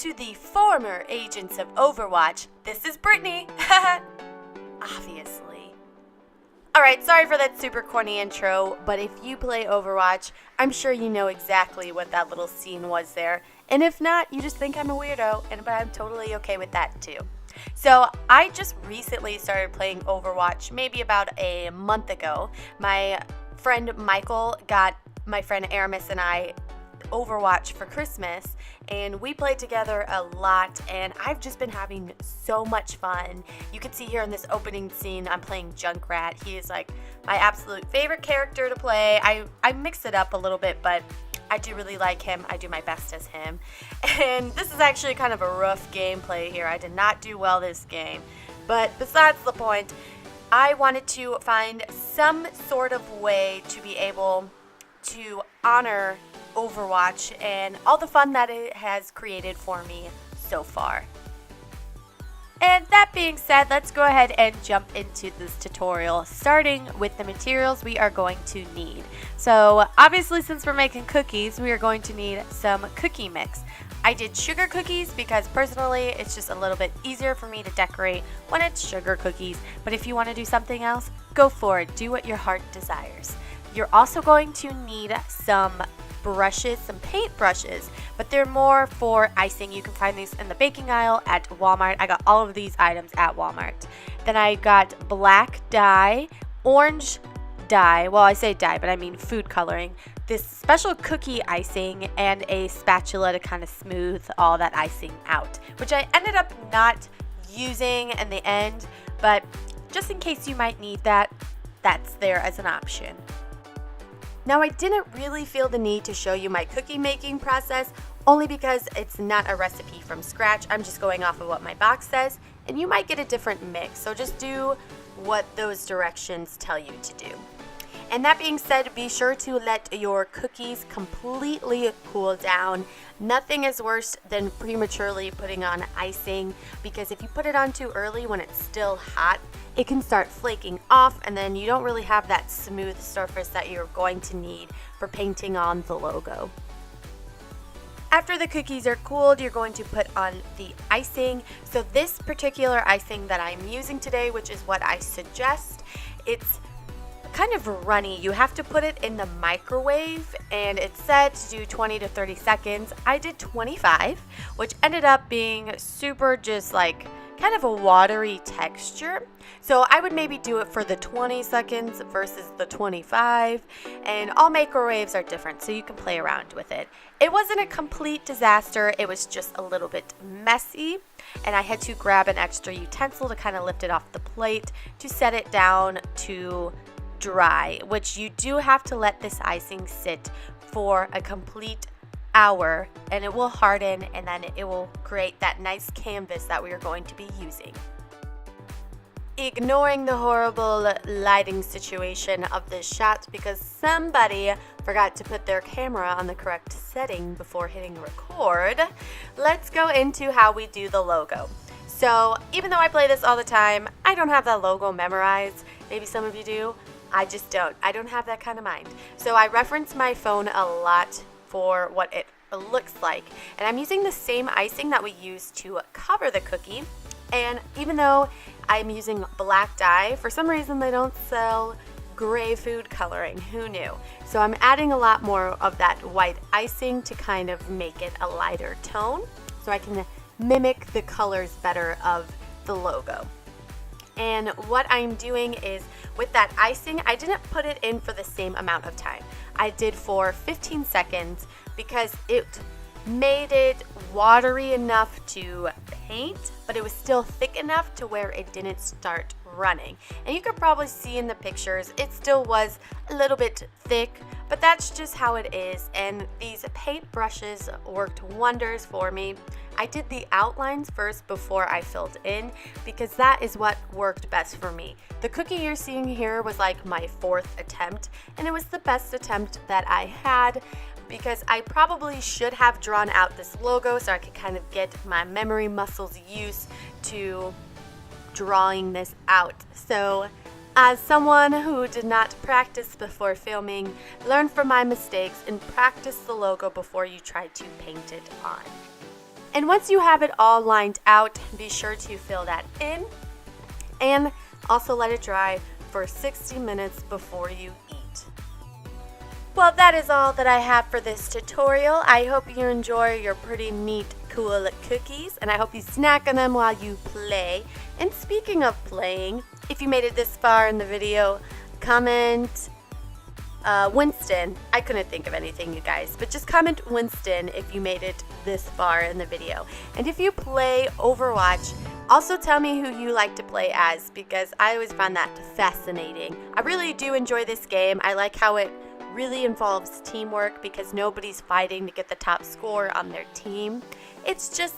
to the former agents of Overwatch. This is Brittany. Obviously. Alright, sorry for that super corny intro, but if you play Overwatch, I'm sure you know exactly what that little scene was there. And if not, you just think I'm a weirdo, but I'm totally okay with that too. So I just recently started playing Overwatch, maybe about a month ago. My friend Michael got my friend Aramis and I Overwatch for Christmas, and we played together a lot, and I've just been having so much fun. You can see here in this opening scene, I'm playing Junkrat. He is like my absolute favorite character to play. I mix it up a little bit, but I do really like him. I do my best as him. And this is actually kind of a rough gameplay here. I did not do well this game. But besides the point, I wanted to find some sort of way to be able to honor Overwatch and all the fun that it has created for me so far. And that being said, let's go ahead and jump into this tutorial, starting with the materials we are going to need. So obviously, since we're making cookies, we are going to need some cookie mix. I did sugar cookies because personally it's just a little bit easier for me to decorate when it's sugar cookies, but if you want to do something else, go for it. Do what your heart desires. You're also going to need some brushes, some paint brushes, but they're more for icing. You can find these in the baking aisle at Walmart. I got all of these items at Walmart. Then I got black dye, orange dye, well, I say dye, but I mean food coloring, this special cookie icing, and a spatula to kind of smooth all that icing out, which I ended up not using in the end, but just in case you might need that, that's there as an option. Now, I didn't really feel the need to show you my cookie making process, only because it's not a recipe from scratch. I'm just going off of what my box says, and you might get a different mix, so just do what those directions tell you to do. And that being said, be sure to let your cookies completely cool down. Nothing is worse than prematurely putting on icing, because if you put it on too early when it's still hot, it can start flaking off, and then you don't really have that smooth surface that you're going to need for painting on the logo. After the cookies are cooled, you're going to put on the icing. So this particular icing that I'm using today, which is what I suggest, it's kind of runny. You have to put it in the microwave, and it's said to do 20 to 30 seconds. I did 25, which ended up being super just like kind of a watery texture. So I would maybe do it for the 20 seconds versus the 25, and all microwaves are different, so you can play around with it. It wasn't a complete disaster, it was just a little bit messy, and I had to grab an extra utensil to kind of lift it off the plate to set it down to dry, which you do have to let this icing sit for a complete hour, and it will harden, and then it will create that nice canvas that we are going to be using. Ignoring the horrible lighting situation of this shot because somebody forgot to put their camera on the correct setting before hitting record, let's go into how we do the logo. So even though I play this all the time, I don't have that logo memorized. Maybe some of you do. I just don't. I don't have that kind of mind. So I reference my phone a lot for what it looks like. And I'm using the same icing that we use to cover the cookie. And even though I'm using black dye, for some reason they don't sell gray food coloring. Who knew? So I'm adding a lot more of that white icing to kind of make it a lighter tone so I can mimic the colors better of the logo. And what I'm doing is, with that icing, I didn't put it in for the same amount of time. I did for 15 seconds because it made it watery enough to paint, but it was still thick enough to where it didn't start running. And you could probably see in the pictures, it still was a little bit thick, but that's just how it is. And these paint brushes worked wonders for me. I did the outlines first before I filled in because that is what worked best for me. The cookie you're seeing here was like my 4th attempt, and it was the best attempt that I had because I probably should have drawn out this logo so I could kind of get my memory muscles used to drawing this out. So as someone who did not practice before filming, learn from my mistakes and practice the logo before you try to paint it on. And once you have it all lined out, be sure to fill that in and also let it dry for 60 minutes before you eat. Well, that is all that I have for this tutorial. I hope you enjoy your pretty neat, cool cookies, and I hope you snack on them while you play. And speaking of playing, if you made it this far in the video, comment Winston. I couldn't think of anything, you guys, but just comment Winston if you made it this far in the video. And if you play Overwatch, also tell me who you like to play as, because I always found that fascinating. I really do enjoy this game. I like how it really involves teamwork because nobody's fighting to get the top score on their team. It's just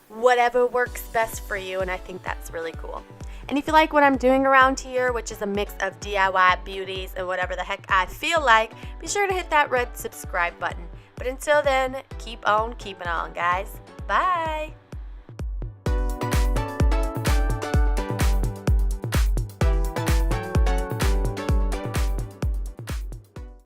whatever works best for you, and I think that's really cool. And if you like what I'm doing around here, which is a mix of DIY beauties and whatever the heck I feel like, be sure to hit that red subscribe button. But until then, keep on keeping on, guys. Bye!